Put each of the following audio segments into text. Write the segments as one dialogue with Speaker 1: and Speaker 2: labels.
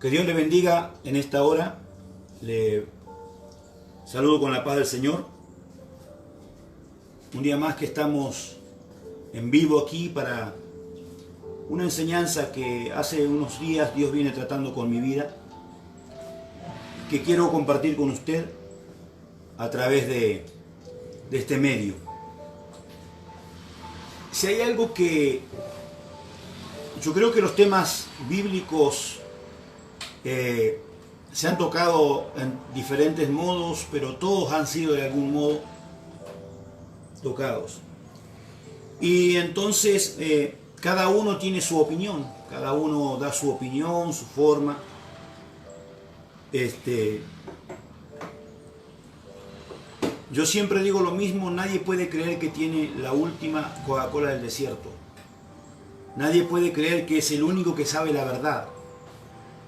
Speaker 1: Que Dios le bendiga en esta hora. Le saludo con la paz del Señor. Un día más que estamos en vivo aquí para una enseñanza que hace unos días Dios viene tratando con mi vida, que quiero compartir con usted a través de este medio. Si hay algo que yo creo que los temas bíblicos se han tocado en diferentes modos, pero todos han sido de algún modo tocados. Y entonces cada uno tiene su opinión, cada uno da su opinión, su forma. Yo siempre digo lo mismo, nadie puede creer que tiene la última Coca-Cola del desierto. Nadie puede creer que es el único que sabe la verdad.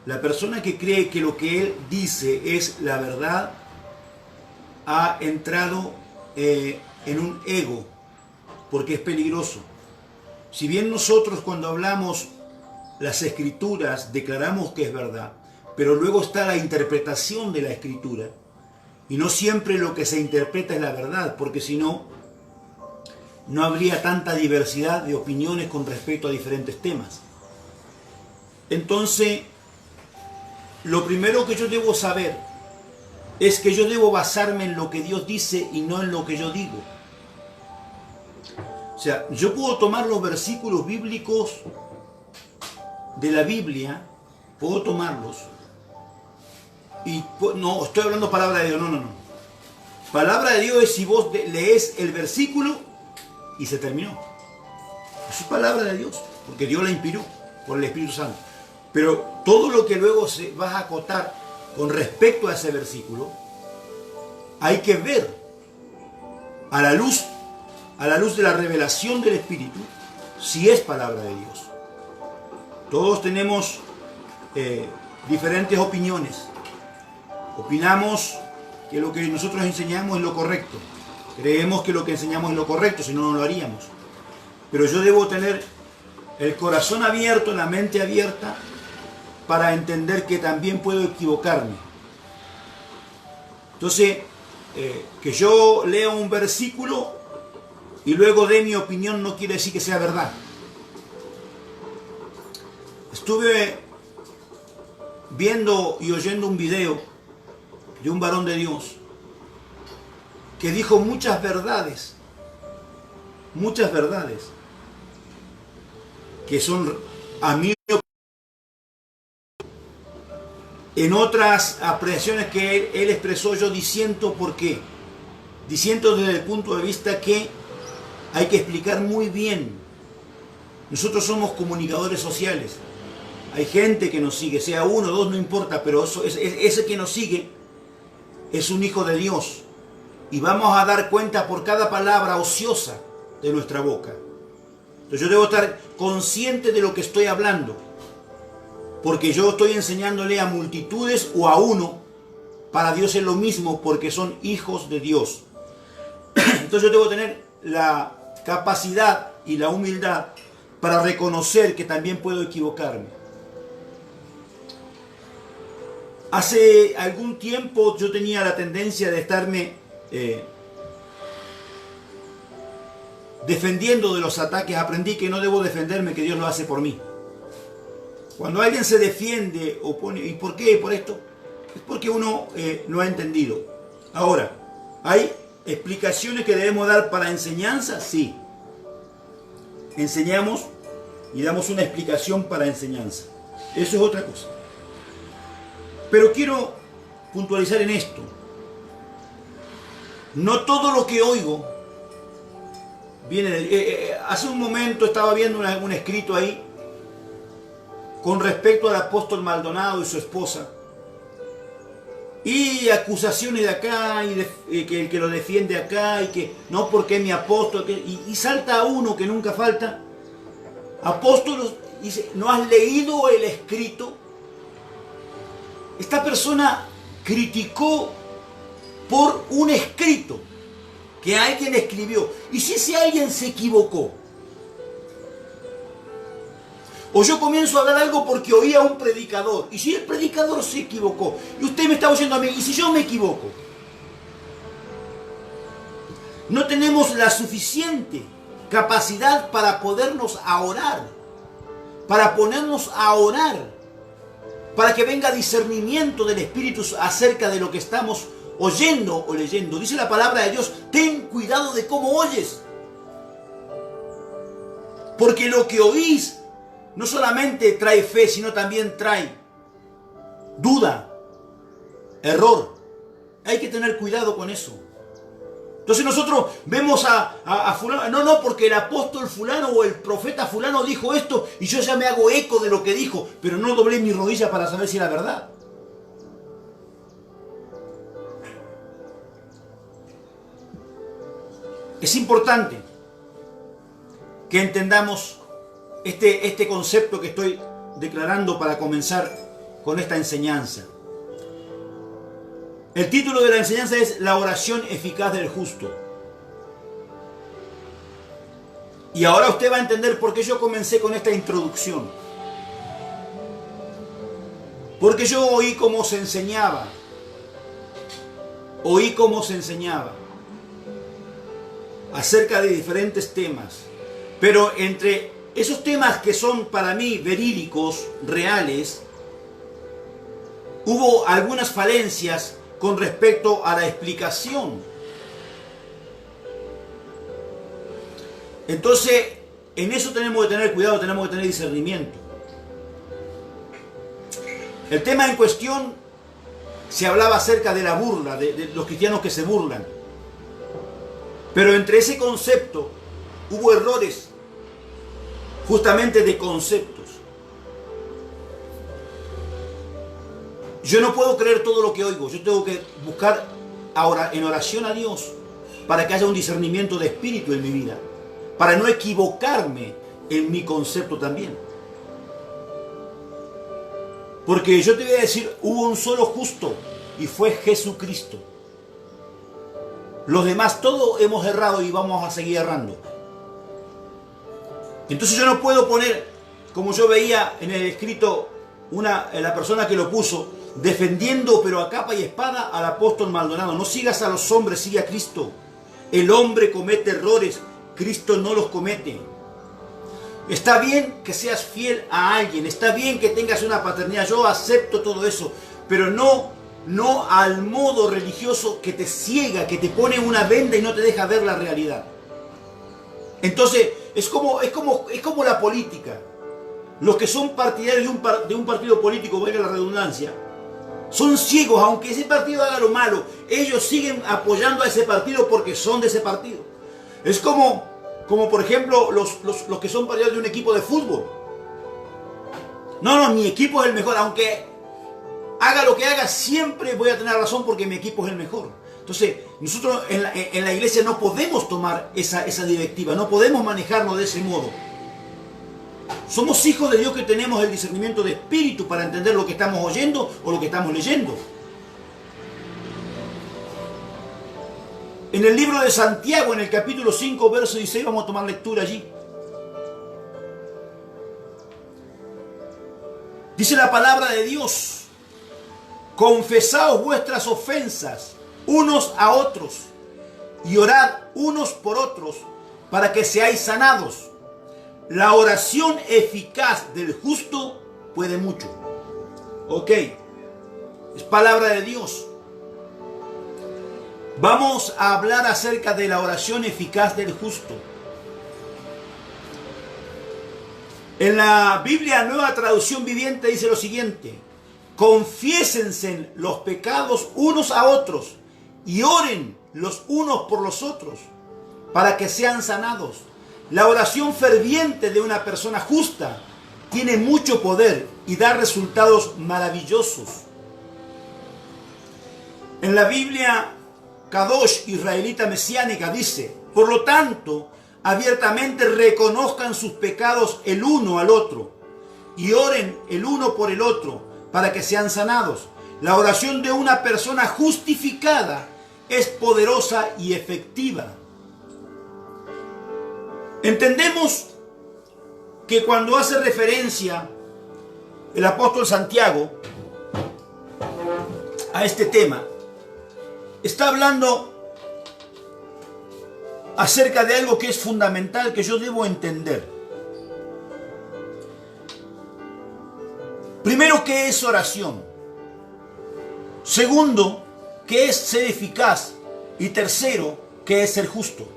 Speaker 1: La persona que cree que lo que él dice es la verdad ha entrado en un ego, porque es peligroso. Si bien nosotros cuando hablamos las escrituras declaramos que es verdad, pero luego está la interpretación de la escritura, y no siempre lo que se interpreta es la verdad, porque si no, no habría tanta diversidad de opiniones con respecto a diferentes temas. Entonces, lo primero que yo debo saber es que yo debo basarme en lo que Dios dice y no en lo que yo digo. O sea, yo puedo tomar los versículos bíblicos de la Biblia, puedo tomarlos, y no estoy hablando palabra de Dios, no. Palabra de Dios es si vos lees el versículo y se terminó. Eso es palabra de Dios, porque Dios la inspiró por el Espíritu Santo. Pero todo lo que luego se vas a acotar con respecto a ese versículo, hay que ver a la luz de la revelación del Espíritu, si es palabra de Dios. Todos tenemos diferentes opiniones. Opinamos que lo que nosotros enseñamos es lo correcto. Creemos que lo que enseñamos es lo correcto, si no, no lo haríamos. Pero yo debo tener el corazón abierto, la mente abierta, para entender que también puedo equivocarme. Entonces, que yo lea un versículo y luego dé mi opinión no quiere decir que sea verdad. Estuve viendo y oyendo un video de un varón de Dios que dijo muchas verdades, que son a mí. En otras apreciaciones que él expresó, yo disiento por qué. Disiento desde el punto de vista que hay que explicar muy bien. Nosotros somos comunicadores sociales. Hay gente que nos sigue, sea uno, dos, no importa, pero ese que nos sigue es un hijo de Dios. Y vamos a dar cuenta por cada palabra ociosa de nuestra boca. Entonces yo debo estar consciente de lo que estoy hablando, porque yo estoy enseñándole a multitudes o a uno. Para Dios es lo mismo, porque son hijos de Dios. Entonces yo debo tener la capacidad y la humildad para reconocer que también puedo equivocarme. Hace algún tiempo yo tenía la tendencia de estarme defendiendo de los ataques. Aprendí que no debo defenderme, que Dios lo hace por mí. Cuando alguien se defiende o pone, ¿y por qué? Por esto, es porque uno no ha entendido. Ahora, ¿hay explicaciones que debemos dar para enseñanza? Sí. Enseñamos y damos una explicación para enseñanza. Eso es otra cosa. Pero quiero puntualizar en esto. No todo lo que oigo viene de... hace un momento estaba viendo un escrito ahí con respecto al apóstol Maldonado y su esposa, y acusaciones de acá, y que el que lo defiende acá, y que no porque mi apóstol, y salta uno que nunca falta. Apóstol, dice, ¿no has leído el escrito? Esta persona criticó por un escrito que alguien escribió. ¿Y si ese alguien se equivocó? O yo comienzo a hablar algo porque oí a un predicador. Y si el predicador se equivocó, y usted me está oyendo a mí, y si yo me equivoco, no tenemos la suficiente capacidad para podernos a orar, para ponernos a orar, para que venga discernimiento del Espíritu acerca de lo que estamos oyendo o leyendo. Dice la palabra de Dios, ten cuidado de cómo oyes. Porque lo que oís no solamente trae fe, sino también trae duda, error. Hay que tener cuidado con eso. Entonces nosotros vemos a fulano, no, porque el apóstol fulano o el profeta fulano dijo esto y yo ya me hago eco de lo que dijo, pero no doblé mi rodilla para saber si era verdad. Es importante que entendamos este concepto que estoy declarando para comenzar con esta enseñanza. El título de la enseñanza es La oración eficaz del justo. Y ahora usted va a entender por qué yo comencé con esta introducción. Porque yo oí cómo se enseñaba. Oí cómo se enseñaba acerca de diferentes temas. Pero entre esos temas que son para mí verídicos, reales, hubo algunas falencias con respecto a la explicación. Entonces, en eso tenemos que tener cuidado, tenemos que tener discernimiento. El tema en cuestión se hablaba acerca de la burla, de los cristianos que se burlan. Pero entre ese concepto hubo errores, justamente de conceptos. Yo no puedo creer todo lo que oigo, yo tengo que buscar ahora en oración a Dios para que haya un discernimiento de espíritu en mi vida, para no equivocarme en mi concepto también. Porque yo te voy a decir, hubo un solo justo y fue Jesucristo. Los demás todos hemos errado y vamos a seguir errando. Entonces yo no puedo poner, como yo veía en el escrito, la persona que lo puso, defendiendo pero a capa y espada al apóstol Maldonado. No sigas a los hombres, sigue a Cristo. El hombre comete errores, Cristo no los comete. Está bien que seas fiel a alguien, está bien que tengas una paternidad, yo acepto todo eso, pero no al modo religioso que te ciega, que te pone una venda y no te deja ver la realidad. Entonces, es como la política. Los que son partidarios de un partido político, valga la redundancia, son ciegos, aunque ese partido haga lo malo, ellos siguen apoyando a ese partido porque son de ese partido. Es como por ejemplo los que son partidarios de un equipo de fútbol. No, mi equipo es el mejor, aunque haga lo que haga, siempre voy a tener razón porque mi equipo es el mejor. Entonces, nosotros en la iglesia no podemos tomar esa directiva, no podemos manejarnos de ese modo. Somos hijos de Dios que tenemos el discernimiento de espíritu para entender lo que estamos oyendo o lo que estamos leyendo. En el libro de Santiago, en el capítulo 5, verso 16, vamos a tomar lectura allí. Dice la palabra de Dios: confesaos vuestras ofensas unos a otros y orad unos por otros para que seáis sanados. La oración eficaz del justo puede mucho. Ok, es palabra de Dios. Vamos a hablar acerca de la oración eficaz del justo. En la Biblia Nueva Traducción Viviente dice lo siguiente: confiésense los pecados unos a otros y oren los unos por los otros para que sean sanados. La oración ferviente de una persona justa tiene mucho poder y da resultados maravillosos. En la Biblia Kadosh israelita mesiánica dice: por lo tanto, abiertamente reconozcan sus pecados el uno al otro y oren el uno por el otro para que sean sanados. La oración de una persona justificada es poderosa y efectiva. Entendemos que cuando hace referencia el apóstol Santiago a este tema, está hablando acerca de algo que es fundamental, que yo debo entender. Primero, ¿qué es oración? Segundo, ¿qué es ser eficaz? Y tercero, ¿qué es ser justo?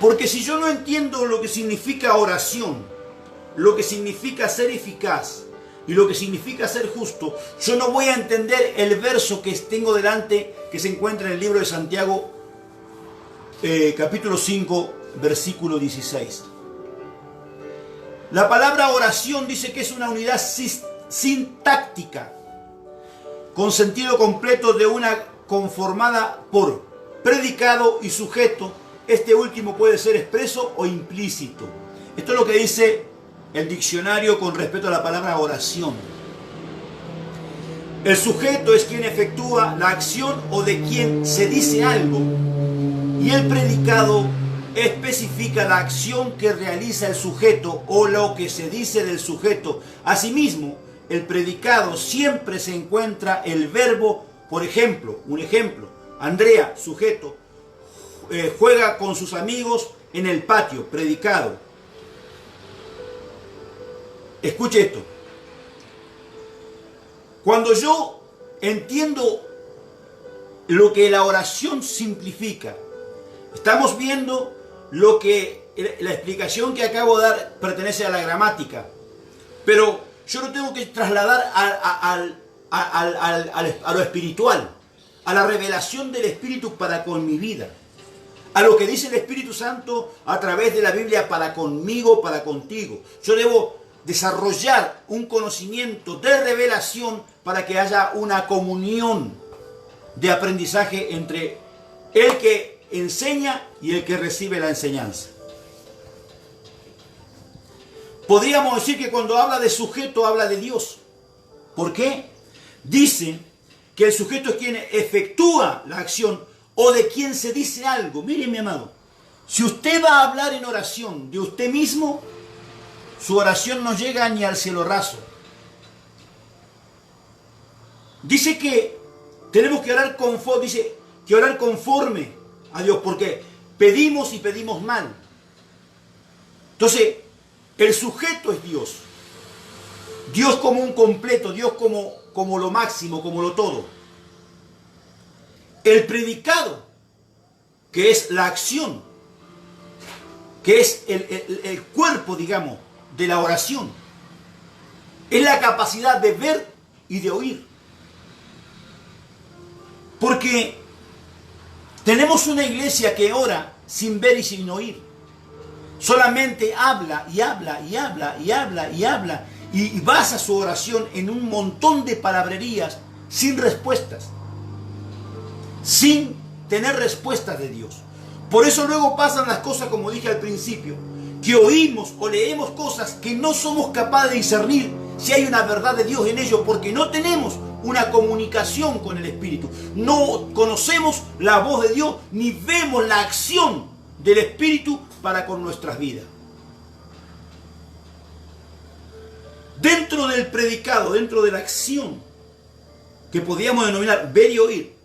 Speaker 1: Porque si yo no entiendo lo que significa oración, lo que significa ser eficaz y lo que significa ser justo, yo no voy a entender el verso que tengo delante, que se encuentra en el libro de Santiago, capítulo 5, versículo 16. La palabra oración dice que es una unidad sintáctica, con sentido completo de una conformada por predicado y sujeto. Este último puede ser expreso o implícito. Esto es lo que dice el diccionario con respecto a la palabra oración. El sujeto es quien efectúa la acción o de quien se dice algo, y el predicado especifica la acción que realiza el sujeto o lo que se dice del sujeto. Asimismo, el predicado siempre se encuentra el verbo, por ejemplo, un ejemplo, Andrea, sujeto, juega con sus amigos en el patio, predicado. Escuche esto. Cuando yo entiendo lo que la oración simplifica, estamos viendo lo que la explicación que acabo de dar pertenece a la gramática, pero yo lo tengo que trasladar a lo espiritual, a la revelación del Espíritu para con mi vida, a lo que dice el Espíritu Santo a través de la Biblia para conmigo, para contigo. Yo debo desarrollar un conocimiento de revelación para que haya una comunión de aprendizaje entre el que enseña y el que recibe la enseñanza. Podríamos decir que cuando habla de sujeto habla de Dios. ¿Por qué? Dice que el sujeto es quien efectúa la acción o de quien se dice algo. Mire, mi amado, si usted va a hablar en oración de usted mismo, su oración no llega ni al cielo raso. Dice que tenemos que orar conforme, dice que orar conforme a Dios, porque pedimos y pedimos mal. Entonces, el sujeto es Dios. Dios como un completo, Dios como lo máximo, como lo todo. El predicado, que es la acción, que es el cuerpo, digamos, de la oración, es la capacidad de ver y de oír. Porque tenemos una iglesia que ora sin ver y sin oír. Solamente habla y habla y habla y habla y habla y basa su oración en un montón de palabrerías sin respuestas, sin tener respuestas de Dios. Por eso luego pasan las cosas, como dije al principio, que oímos o leemos cosas que no somos capaces de discernir si hay una verdad de Dios en ello, porque no tenemos una comunicación con el Espíritu. No conocemos la voz de Dios ni vemos la acción del Espíritu para con nuestras vidas. Dentro del predicado, dentro de la acción que podríamos denominar ver y oír,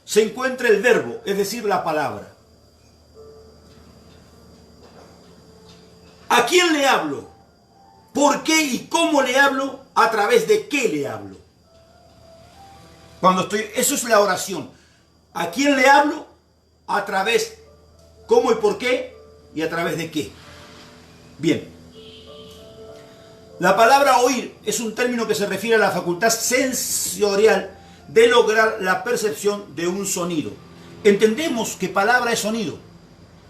Speaker 1: se encuentra el verbo, es decir, la palabra. ¿A quién le hablo? ¿Por qué y cómo le hablo? ¿A través de qué le hablo? Eso es la oración. ¿A quién le hablo? A través, cómo y por qué, y a través de qué. Bien. La palabra oír es un término que se refiere a la facultad sensorial de lograr la percepción de un sonido. Entendemos que palabra es sonido.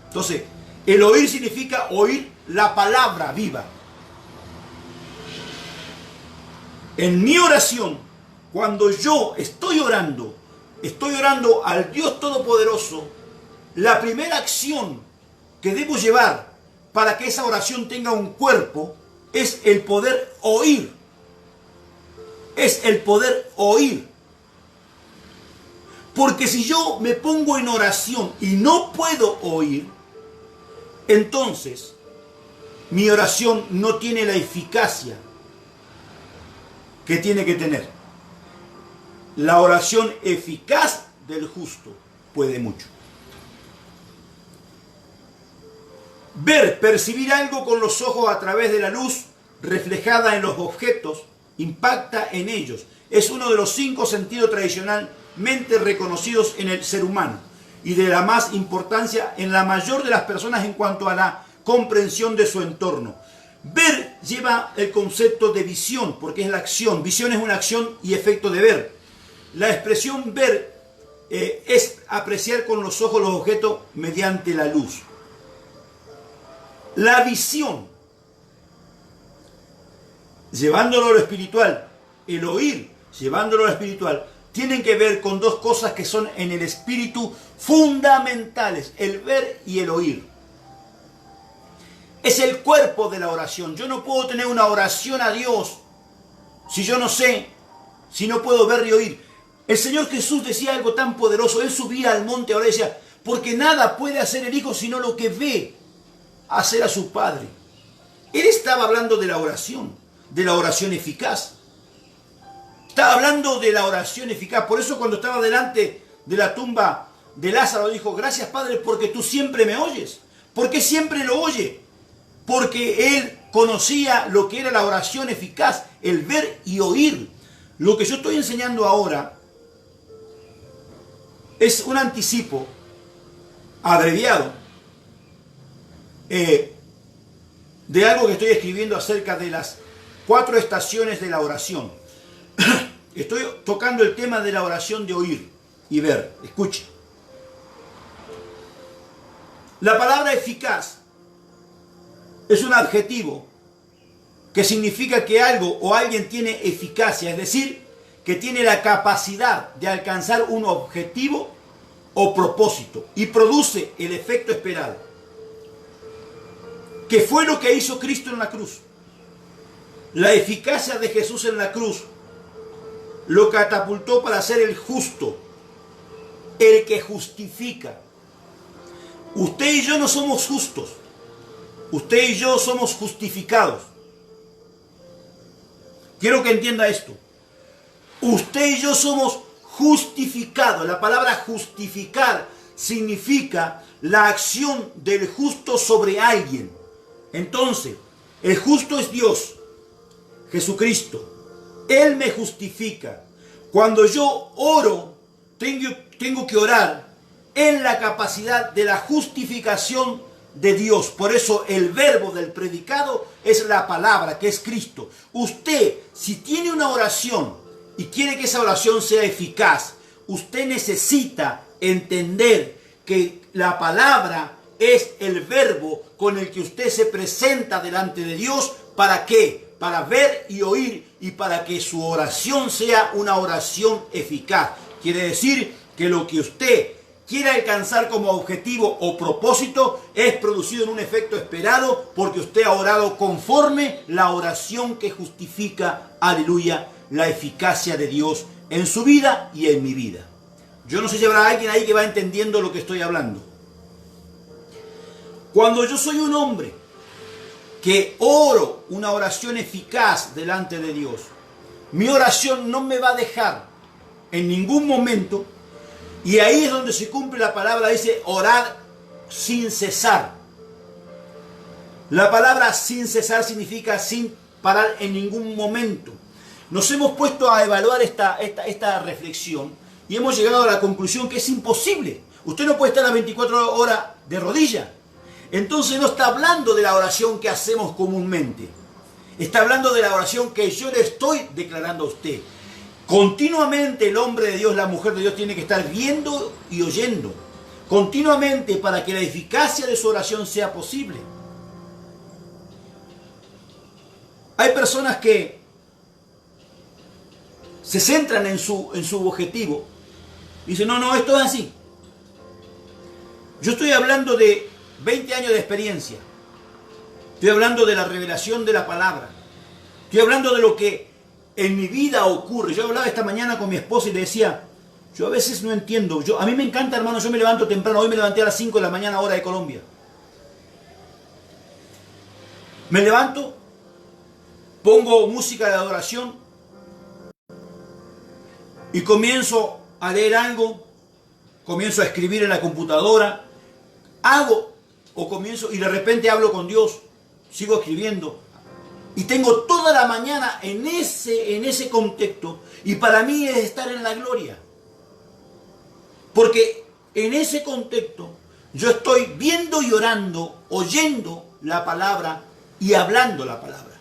Speaker 1: Entonces, el oír significa oír la palabra viva. En mi oración, cuando yo estoy orando al Dios Todopoderoso, la primera acción que debo llevar para que esa oración tenga un cuerpo es el poder oír. Es el poder oír. Porque si yo me pongo en oración y no puedo oír, entonces mi oración no tiene la eficacia que tiene que tener. La oración eficaz del justo puede mucho. Ver, percibir algo con los ojos a través de la luz reflejada en los objetos, impacta en ellos. Es uno de los 5 sentidos tradicionalmente reconocidos en el ser humano y de la más importancia en la mayor de las personas en cuanto a la comprensión de su entorno. Ver lleva el concepto de visión, porque es la acción. Visión es una acción y efecto de ver. La expresión ver es apreciar con los ojos los objetos mediante la luz. La visión, llevándolo a lo espiritual, el oír, llevándolo a lo espiritual, tienen que ver con 2 cosas que son en el espíritu fundamentales, el ver y el oír. Es el cuerpo de la oración. Yo no puedo tener una oración a Dios si yo no sé, si no puedo ver y oír. El Señor Jesús decía algo tan poderoso. Él subía al monte, ahora decía, porque nada puede hacer el Hijo sino lo que ve hacer a su Padre. Él estaba hablando de la oración eficaz. Estaba hablando de la oración eficaz. Por eso cuando estaba delante de la tumba de Lázaro dijo, gracias Padre porque tú siempre me oyes. Porque siempre lo oye. Porque él conocía lo que era la oración eficaz, el ver y oír. Lo que yo estoy enseñando ahora es un anticipo abreviado de algo que estoy escribiendo acerca de las 4 estaciones de la oración. Estoy tocando el tema de la oración de oír y ver. Escuche. La palabra eficaz es un adjetivo que significa que algo o alguien tiene eficacia, es decir, que tiene la capacidad de alcanzar un objetivo o propósito y produce el efecto esperado. Que fue lo que hizo Cristo en la cruz. La eficacia de Jesús en la cruz lo catapultó para ser el justo, el que justifica. Usted y yo no somos justos. Usted y yo somos justificados. Quiero que entienda esto. Usted y yo somos justificados. La palabra justificar significa la acción del justo sobre alguien. Entonces, el justo es Dios, Jesucristo. Él me justifica. Cuando yo oro, tengo que orar en la capacidad de la justificación de Dios. Por eso el verbo del predicado es la palabra, que es Cristo. Usted, si tiene una oración y quiere que esa oración sea eficaz, usted necesita entender que la palabra es el verbo con el que usted se presenta delante de Dios. ¿Para qué? Para ver y oír y para que su oración sea una oración eficaz. Quiere decir que lo que usted quiere alcanzar como objetivo o propósito es producido en un efecto esperado porque usted ha orado conforme la oración que justifica, aleluya, la eficacia de Dios en su vida y en mi vida. Yo no sé si habrá alguien ahí que va entendiendo lo que estoy hablando. Cuando yo soy un hombre que oro una oración eficaz delante de Dios, mi oración no me va a dejar en ningún momento, y ahí es donde se cumple la palabra, dice orar sin cesar. La palabra sin cesar significa sin parar en ningún momento. Nos hemos puesto a evaluar esta reflexión y hemos llegado a la conclusión que es imposible. Usted no puede estar las 24 horas de rodillas. Entonces no está hablando de la oración que hacemos comúnmente. Está hablando de la oración que yo le estoy declarando a usted. Continuamente el hombre de Dios, la mujer de Dios tiene que estar viendo y oyendo. Continuamente para que la eficacia de su oración sea posible. Hay personas que se centran en su objetivo. Dicen, no, esto es así. Yo estoy hablando de 20 años de experiencia. Estoy hablando de la revelación de la palabra. Estoy hablando de lo que en mi vida ocurre. Yo hablaba esta mañana con mi esposa y le decía, yo a veces no entiendo. A mí me encanta, hermano, yo me levanto temprano. Hoy me levanté a las 5 de la mañana, hora de Colombia. Me levanto, pongo música de adoración y comienzo a leer algo, comienzo a escribir en la computadora, hago o comienzo y de repente hablo con Dios, sigo escribiendo y tengo toda la mañana en ese contexto y para mí es estar en la gloria. Porque en ese contexto yo estoy viendo y orando, oyendo la palabra y hablando la palabra.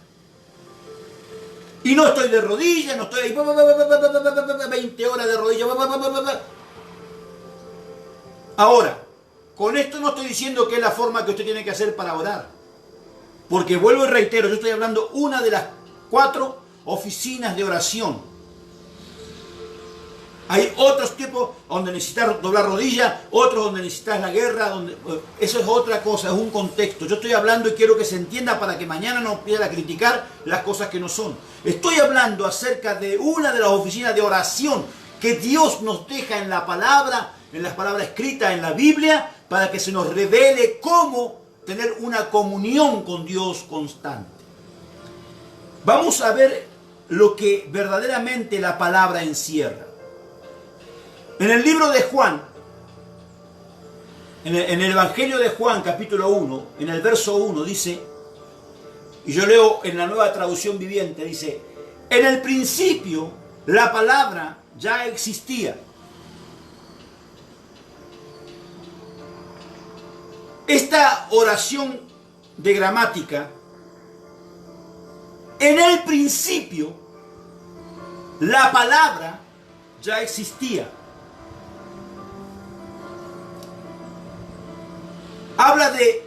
Speaker 1: Y no estoy de rodillas, no estoy ahí 20 horas de rodillas. Ahora, con esto no estoy diciendo que es la forma que usted tiene que hacer para orar. Porque vuelvo y reitero, yo estoy hablando una de las 4 oficinas de oración. Hay otros tipos donde necesitas doblar rodillas, otros donde necesitas la guerra, eso es otra cosa, es un contexto. Yo estoy hablando y quiero que se entienda para que mañana no empiecen a criticar las cosas que no son. Estoy hablando acerca de una de las oficinas de oración que Dios nos deja en la palabra, en las palabras escritas en la Biblia, para que se nos revele cómo tener una comunión con Dios constante. Vamos a ver lo que verdaderamente la palabra encierra. En el libro de Juan, en el Evangelio de Juan, capítulo 1, en el verso 1 dice, y yo leo en la Nueva Traducción Viviente, dice, en el principio la palabra ya existía. Esta oración de gramática, en el principio la palabra ya existía. Habla de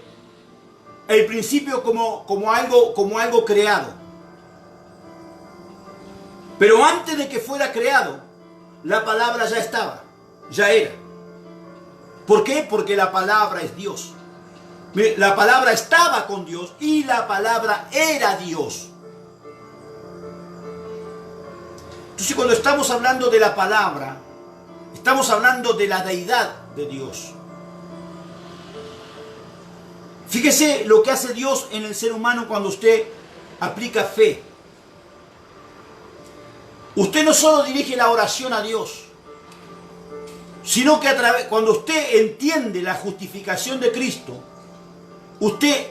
Speaker 1: el principio como algo creado. Pero antes de que fuera creado, la palabra ya estaba, ya era. ¿Por qué? Porque la palabra es Dios. Mire, la palabra estaba con Dios y la palabra era Dios. Entonces, cuando estamos hablando de la palabra, estamos hablando de la deidad de Dios. Fíjese lo que hace Dios en el ser humano cuando usted aplica fe. Usted no solo dirige la oración a Dios, sino que cuando usted entiende la justificación de Cristo, usted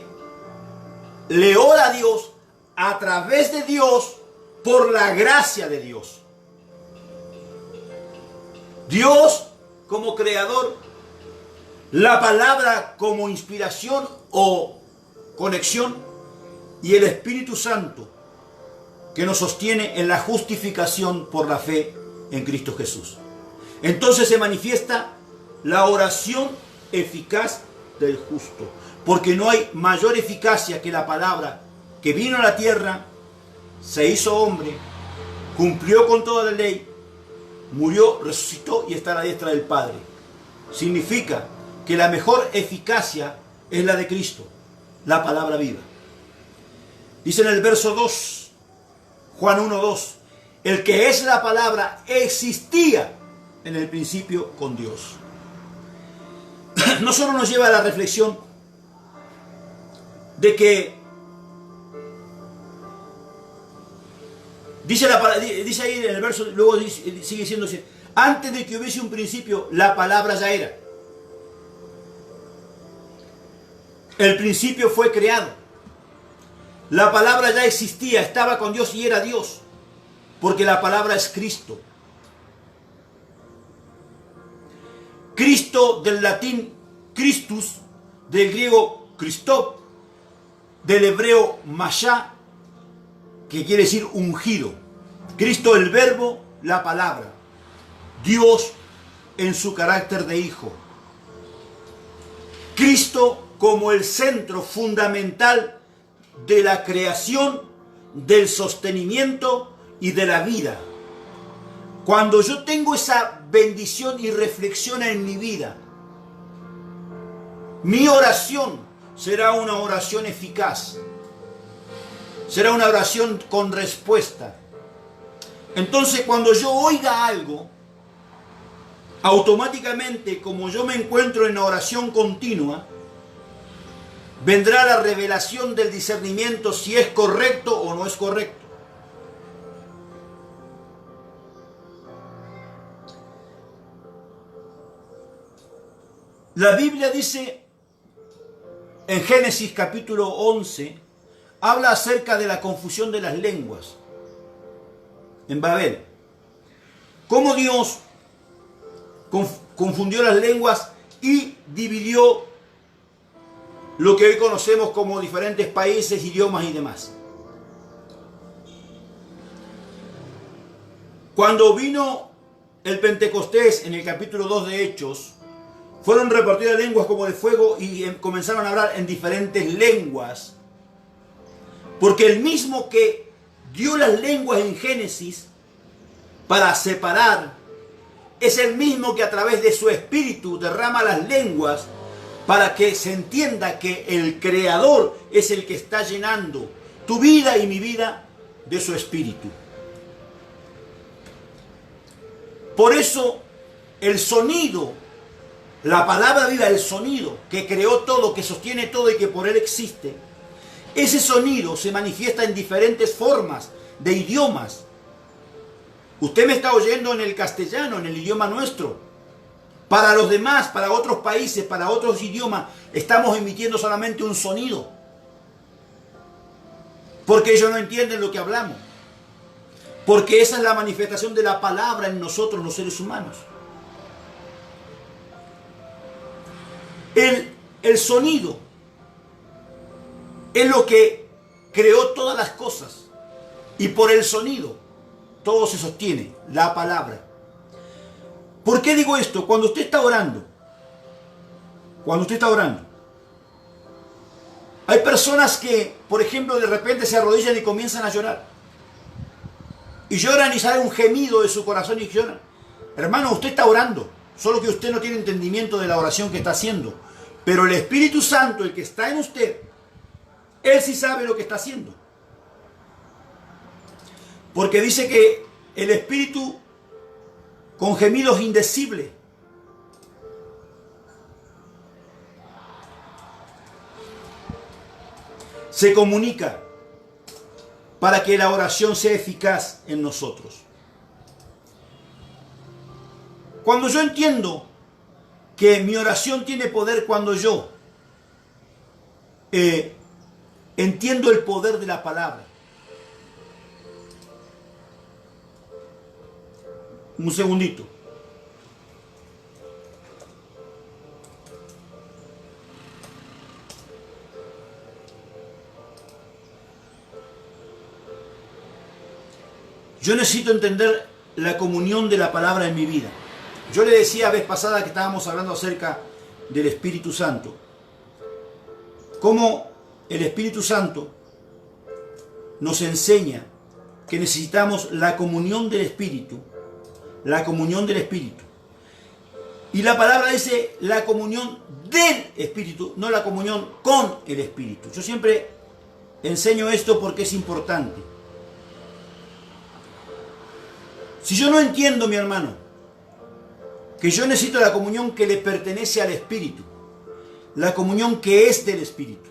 Speaker 1: le ora a Dios a través de Dios por la gracia de Dios. Dios como creador, la palabra como inspiración o conexión y el Espíritu Santo que nos sostiene en la justificación por la fe en Cristo Jesús. Entonces se manifiesta la oración eficaz del justo, porque no hay mayor eficacia que la palabra que vino a la tierra, se hizo hombre, cumplió con toda la ley, murió, resucitó y está a la diestra del Padre. Significa que la mejor eficacia es la de Cristo, la palabra viva. Dice en el verso 2, Juan 1:2, el que es la palabra existía en el principio con Dios. No solo nos lleva a la reflexión de que dice ahí en el verso, luego sigue diciéndose, antes de que hubiese un principio, la palabra ya era. El principio fue creado. La palabra ya existía, estaba con Dios y era Dios, porque la palabra es Cristo. Cristo del latín Christus, del griego Christop, del hebreo Mashá, que quiere decir ungido. Cristo el verbo, la palabra. Dios en su carácter de hijo. Cristo como el centro fundamental de la creación, del sostenimiento y de la vida. Cuando yo tengo esa bendición y reflexión en mi vida, mi oración será una oración eficaz. Será una oración con respuesta. Entonces, cuando yo oiga algo, automáticamente, como yo me encuentro en la oración continua, vendrá la revelación del discernimiento si es correcto o no es correcto. La Biblia dice en Génesis capítulo 11, habla acerca de la confusión de las lenguas en Babel. Cómo Dios confundió las lenguas y dividió lo que hoy conocemos como diferentes países, idiomas y demás. Cuando vino el Pentecostés en el capítulo 2 de Hechos, fueron repartidas lenguas como de fuego y comenzaron a hablar en diferentes lenguas. Porque el mismo que dio las lenguas en Génesis para separar, es el mismo que a través de su espíritu derrama las lenguas para que se entienda que el Creador es el que está llenando tu vida y mi vida de su espíritu. Por eso el sonido, la palabra viva, el sonido que creó todo, que sostiene todo y que por él existe, ese sonido se manifiesta en diferentes formas de idiomas. Usted me está oyendo en el castellano, en el idioma nuestro. Para los demás, para otros países, para otros idiomas, estamos emitiendo solamente un sonido. Porque ellos no entienden lo que hablamos. Porque esa es la manifestación de la palabra en nosotros, los seres humanos. El sonido es lo que creó todas las cosas. Y por el sonido todo se sostiene, la palabra. ¿Por qué digo esto? Cuando usted está orando, hay personas que, por ejemplo, de repente se arrodillan y comienzan a llorar. Y lloran y sale un gemido de su corazón y lloran. Hermano, usted está orando, solo que usted no tiene entendimiento de la oración que está haciendo. Pero el Espíritu Santo, el que está en usted, Él sí sabe lo que está haciendo. Porque dice que el Espíritu, con gemidos indecibles, se comunica para que la oración sea eficaz en nosotros. Cuando yo entiendo que mi oración tiene poder, cuando yo entiendo el poder de la palabra. Un segundito. Yo necesito entender la comunión de la palabra en mi vida. Yo le decía la vez pasada que estábamos hablando acerca del Espíritu Santo. Cómo el Espíritu Santo nos enseña que necesitamos la comunión del Espíritu. La comunión del Espíritu. Y la palabra dice la comunión del Espíritu, no la comunión con el Espíritu. Yo siempre enseño esto porque es importante. Si yo no entiendo, mi hermano, que yo necesito la comunión que le pertenece al Espíritu, la comunión que es del Espíritu,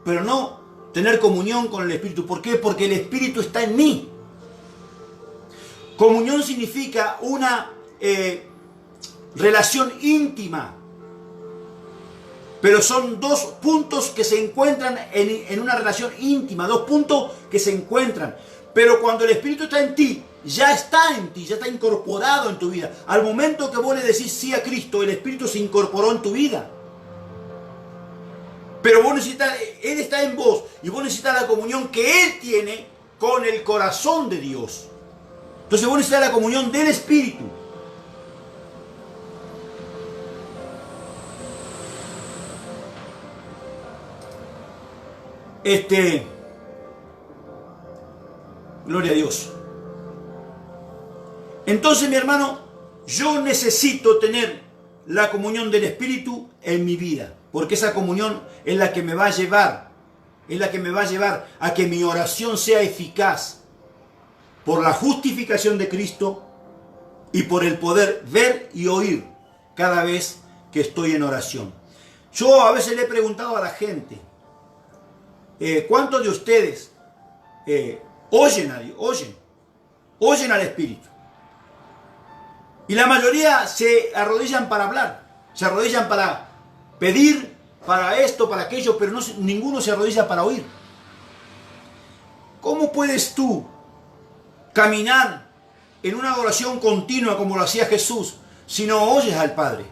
Speaker 1: pero no tener comunión con el Espíritu. ¿Por qué? Porque el Espíritu está en mí. Comunión significa una relación íntima, pero son dos puntos que se encuentran en una relación íntima, dos puntos que se encuentran. Pero cuando el Espíritu está en ti, ya está en ti, ya está incorporado en tu vida. Al momento que vos le decís sí a Cristo, el Espíritu se incorporó en tu vida. Pero vos necesitas, Él está en vos y vos necesitas la comunión que Él tiene con el corazón de Dios. Entonces vos necesitas la comunión del Espíritu. Gloria a Dios. Entonces, mi hermano, yo necesito tener la comunión del Espíritu en mi vida, porque esa comunión es la que me va a llevar, a que mi oración sea eficaz por la justificación de Cristo y por el poder ver y oír cada vez que estoy en oración. Yo a veces le he preguntado a la gente, ¿Cuántos de ustedes oyen a Dios? Oyen al Espíritu. Y la mayoría se arrodillan para hablar, se arrodillan para pedir, para esto, para aquello, pero ninguno se arrodilla para oír. ¿Cómo puedes tú caminar en una oración continua como lo hacía Jesús si no oyes al Padre?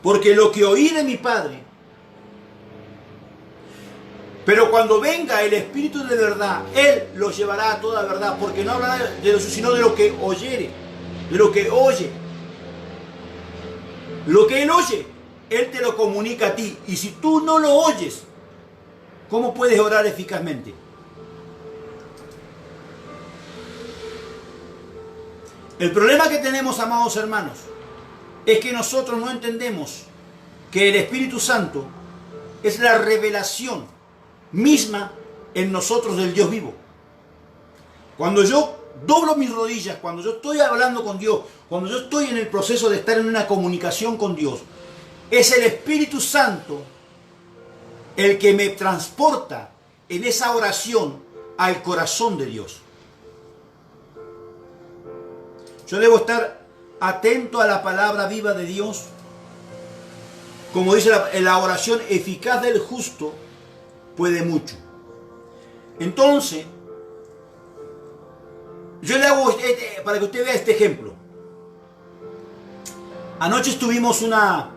Speaker 1: Porque lo que oí de mi Padre, pero cuando venga el Espíritu de verdad, Él los llevará a toda verdad, porque no hablará de lo sino de lo que oyere, de lo que oye. Lo que Él oye, Él te lo comunica a ti. Y si tú no lo oyes, ¿cómo puedes orar eficazmente? El problema que tenemos, amados hermanos, es que nosotros no entendemos que el Espíritu Santo es la revelación misma en nosotros del Dios vivo. Cuando yo doblo mis rodillas, cuando yo estoy hablando con Dios, cuando yo estoy en el proceso de estar en una comunicación con Dios, es el Espíritu Santo el que me transporta en esa oración al corazón de Dios. Yo debo estar atento a la palabra viva de Dios. Como dice la oración eficaz del justo puede mucho. Entonces, yo le hago, para que usted vea este ejemplo. Anoche estuvimos una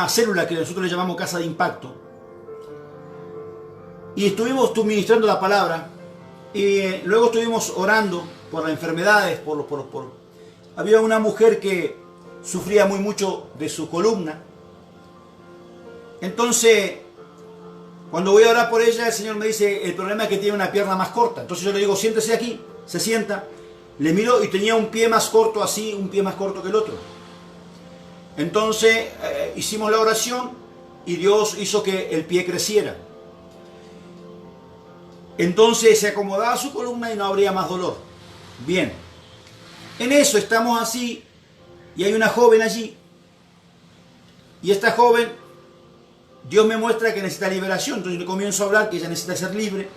Speaker 1: célula que nosotros le llamamos Casa de Impacto. Y estuvimos ministrando la palabra. Y luego estuvimos orando por las enfermedades. Había una mujer que sufría mucho de su columna. Entonces, cuando voy a orar por ella, el Señor me dice, el problema es que tiene una pierna más corta. Entonces yo le digo, siéntese aquí. Se sienta. Le miro y tenía un pie más corto así, un pie más corto que el otro. Entonces, hicimos la oración y Dios hizo que el pie creciera. Entonces se acomodaba su columna y no habría más dolor. Bien. En eso estamos así y hay una joven allí. Y esta joven, Dios me muestra que necesita liberación. Entonces le comienzo a hablar que ella necesita ser libre,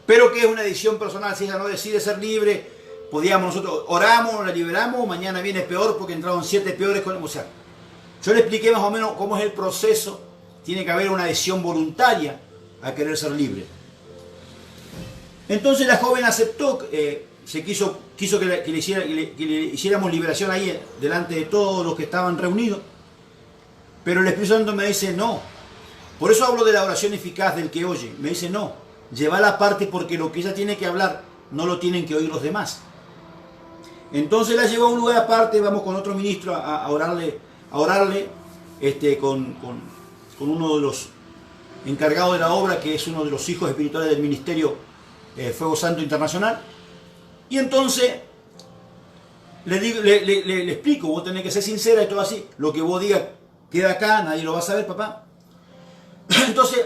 Speaker 1: pero que es una decisión personal. Si ella no decide ser libre, nosotros oramos, la liberamos, mañana viene peor porque entraron 7 peores con... O sea, yo le expliqué más o menos cómo es el proceso. Tiene que haber una decisión voluntaria a querer ser libre. Entonces la joven aceptó, quiso que le hiciéramos liberación ahí delante de todos los que estaban reunidos. Pero el Espíritu Santo me dice no. Por eso hablo de la oración eficaz del que oye. Me dice no, llévala aparte porque lo que ella tiene que hablar no lo tienen que oír los demás. Entonces la llevó a un lugar aparte, vamos con otro ministro a orarle con uno de los encargados de la obra, que es uno de los hijos espirituales del ministerio Fuego Santo Internacional. Y entonces le explico, vos tenés que ser sincera y todo así, lo que vos digas queda acá, nadie lo va a saber, papá. Entonces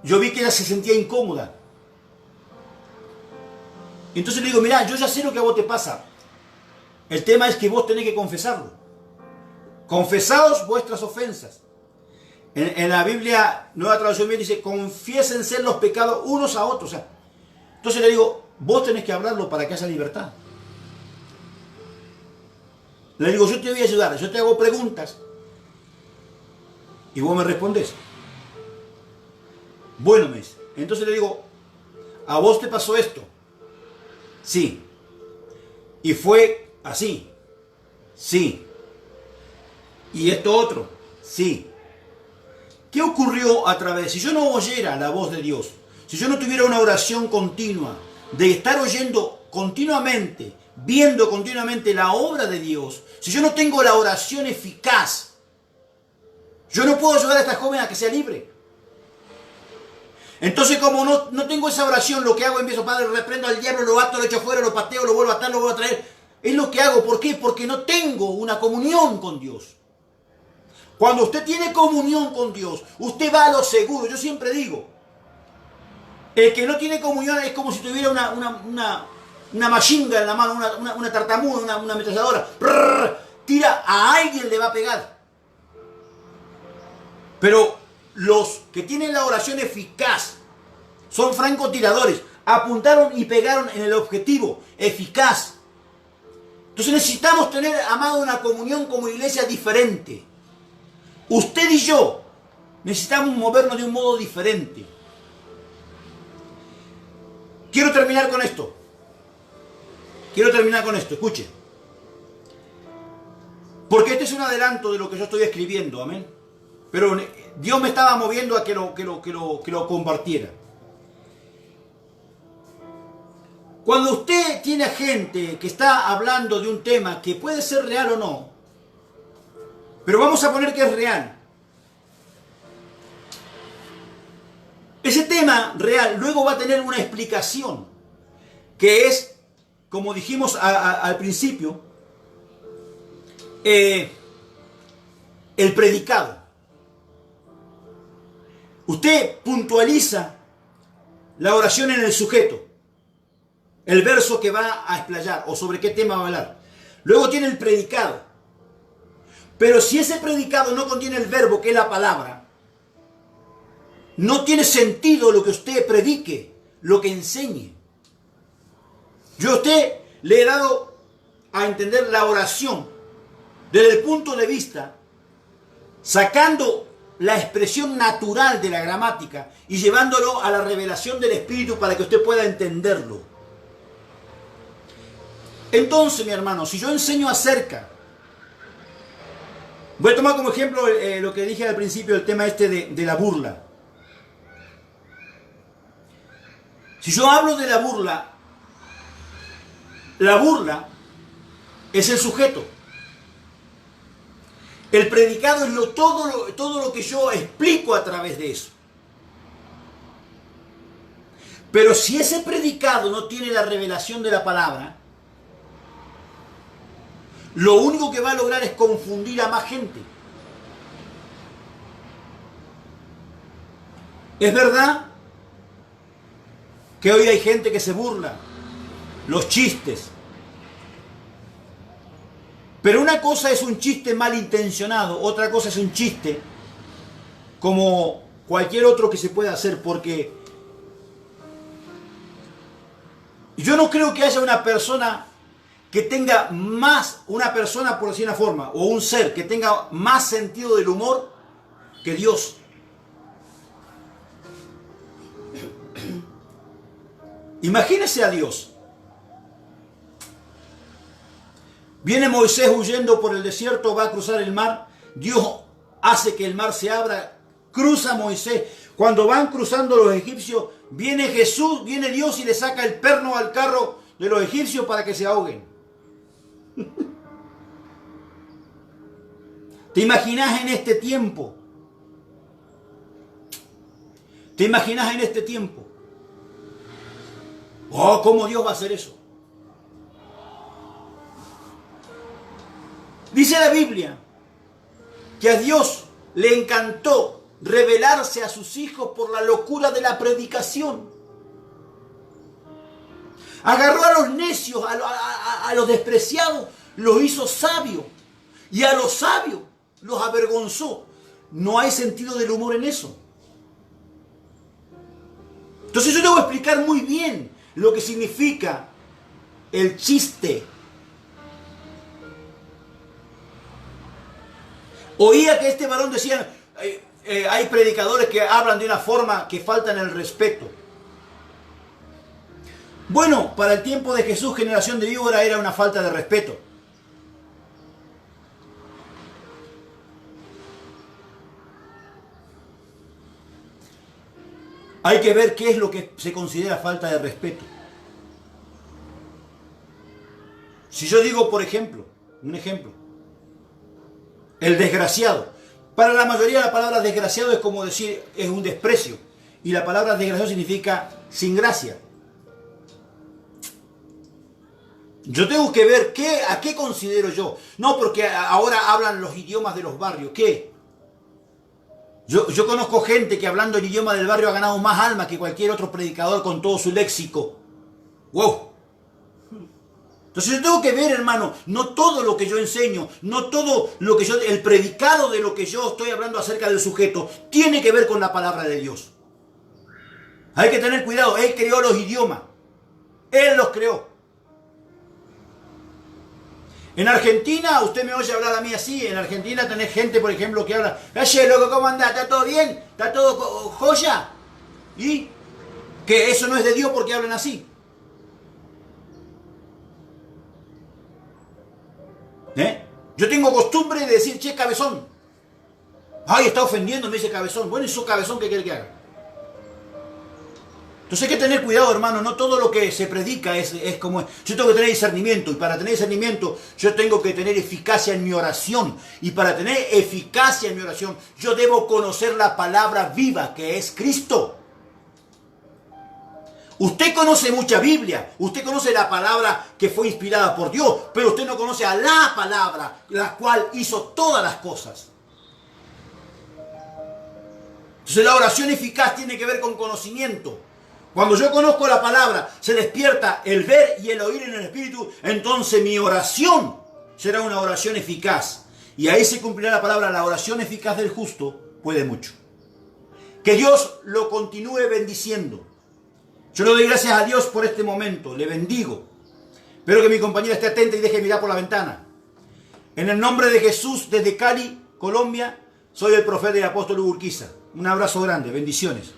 Speaker 1: yo vi que ella se sentía incómoda. Entonces le digo, mirá, yo ya sé lo que a vos te pasa. El tema es que vos tenés que confesarlo. Confesaos vuestras ofensas. En la Biblia, Nueva Traducción Viviente, dice, confiésense los pecados unos a otros. O sea, entonces le digo, vos tenés que hablarlo para que haya libertad. Le digo, yo te voy a ayudar, yo te hago preguntas y vos me respondés. Bueno, me dice. Entonces le digo, ¿a vos te pasó esto? Sí. ¿Y fue así? Sí. ¿Y esto otro? Sí. ¿Qué ocurrió a través? Si yo no oyera la voz de Dios, si yo no tuviera una oración continua, de estar oyendo continuamente, viendo continuamente la obra de Dios, si yo no tengo la oración eficaz, yo no puedo ayudar a esta joven a que sea libre. Entonces, como no tengo esa oración, lo que hago, empiezo, Padre, reprendo al diablo, lo ato, lo echo fuera, lo pateo, lo vuelvo a atar, lo vuelvo a traer. Es lo que hago. ¿Por qué? Porque no tengo una comunión con Dios. Cuando usted tiene comunión con Dios, usted va a lo seguro. Yo siempre digo, el que no tiene comunión es como si tuviera una machinga en la mano, una tartamuda, una ametralladora. Tira, a alguien le va a pegar. Pero los que tienen la oración eficaz son francotiradores. Apuntaron y pegaron en el objetivo eficaz. Entonces necesitamos tener, amado, una comunión como iglesia diferente. Usted y yo necesitamos movernos de un modo diferente. Quiero terminar con esto. Escuche. Porque este es un adelanto de lo que yo estoy escribiendo, amén. Pero Dios me estaba moviendo a que lo compartiera. Cuando usted tiene a gente que está hablando de un tema que puede ser real o no, pero vamos a poner que es real. Ese tema real luego va a tener una explicación, que es, como dijimos al principio, el predicado. Usted puntualiza la oración en el sujeto, el verso que va a explayar o sobre qué tema va a hablar. Luego tiene el predicado. Pero si ese predicado no contiene el verbo, que es la palabra, no tiene sentido lo que usted predique, lo que enseñe. Yo a usted le he dado a entender la oración desde el punto de vista, sacando la expresión natural de la gramática y llevándolo a la revelación del Espíritu para que usted pueda entenderlo. Entonces, mi hermano, si yo enseño acerca, voy a tomar como ejemplo lo que dije al principio, el tema este de la burla. Si yo hablo de la burla es el sujeto. El predicado es todo lo que yo explico a través de eso. Pero si ese predicado no tiene la revelación de la palabra, lo único que va a lograr es confundir a más gente. Es verdad que hoy hay gente que se burla, los chistes. Pero una cosa es un chiste malintencionado, otra cosa es un chiste como cualquier otro que se pueda hacer, porque yo no creo que haya una persona que tenga más, una persona por decir una forma, o un ser que tenga más sentido del humor que Dios. Imagínese a Dios. Viene Moisés huyendo por el desierto, va a cruzar el mar. Dios hace que el mar se abra, cruza Moisés. Cuando van cruzando los egipcios, viene Jesús, viene Dios y le saca el perno al carro de los egipcios para que se ahoguen. ¿Te imaginas en este tiempo? ¿Te imaginas en este tiempo? Oh, ¿cómo Dios va a hacer eso? Dice la Biblia que a Dios le encantó revelarse a sus hijos por la locura de la predicación. Agarró a los necios, a los despreciados, los hizo sabios. Y a los sabios los avergonzó. No hay sentido del humor en eso. Entonces yo te voy a explicar muy bien lo que significa el chiste. Oía que este varón decía, hay predicadores que hablan de una forma que faltan el respeto. Bueno, para el tiempo de Jesús, generación de víbora era una falta de respeto. Hay que ver qué es lo que se considera falta de respeto. Si yo digo, por ejemplo, un ejemplo, el desgraciado. Para la mayoría la palabra desgraciado es como decir, es un desprecio. Y la palabra desgraciado significa sin gracia. Yo tengo que ver a qué considero yo. No, porque ahora hablan los idiomas de los barrios. ¿Qué? Yo conozco gente que hablando el idioma del barrio ha ganado más alma que cualquier otro predicador con todo su léxico. ¡Wow! Entonces yo tengo que ver, hermano, no todo lo que yo enseño, no todo lo que yo, el predicado de lo que yo estoy hablando acerca del sujeto, tiene que ver con la palabra de Dios. Hay que tener cuidado, Él creó los idiomas, Él los creó. En Argentina, usted me oye hablar a mí así, en Argentina tenés gente, por ejemplo, que habla, oye, loco, ¿cómo andás? ¿Está todo bien? ¿Está todo joya? Y que eso no es de Dios porque hablan así. Yo tengo costumbre de decir, che, cabezón. Ay, está ofendiendo, me dice cabezón. Bueno, ¿y su cabezón qué quiere que haga? Entonces hay que tener cuidado, hermano. No todo lo que se predica es como es. Yo tengo que tener discernimiento. Y para tener discernimiento, yo tengo que tener eficacia en mi oración. Y para tener eficacia en mi oración, yo debo conocer la palabra viva, que es Cristo. Usted conoce mucha Biblia, usted conoce la palabra que fue inspirada por Dios, pero usted no conoce a la palabra, la cual hizo todas las cosas. Entonces la oración eficaz tiene que ver con conocimiento. Cuando yo conozco la palabra, se despierta el ver y el oír en el Espíritu, entonces mi oración será una oración eficaz. Y ahí se cumplirá la palabra, la oración eficaz del justo puede mucho. Que Dios lo continúe bendiciendo. Yo le doy gracias a Dios por este momento, le bendigo. Espero que mi compañera esté atenta y deje de mirar por la ventana. En el nombre de Jesús, desde Cali, Colombia, soy el profeta y apóstol Hugo Urquiza. Un abrazo grande, bendiciones.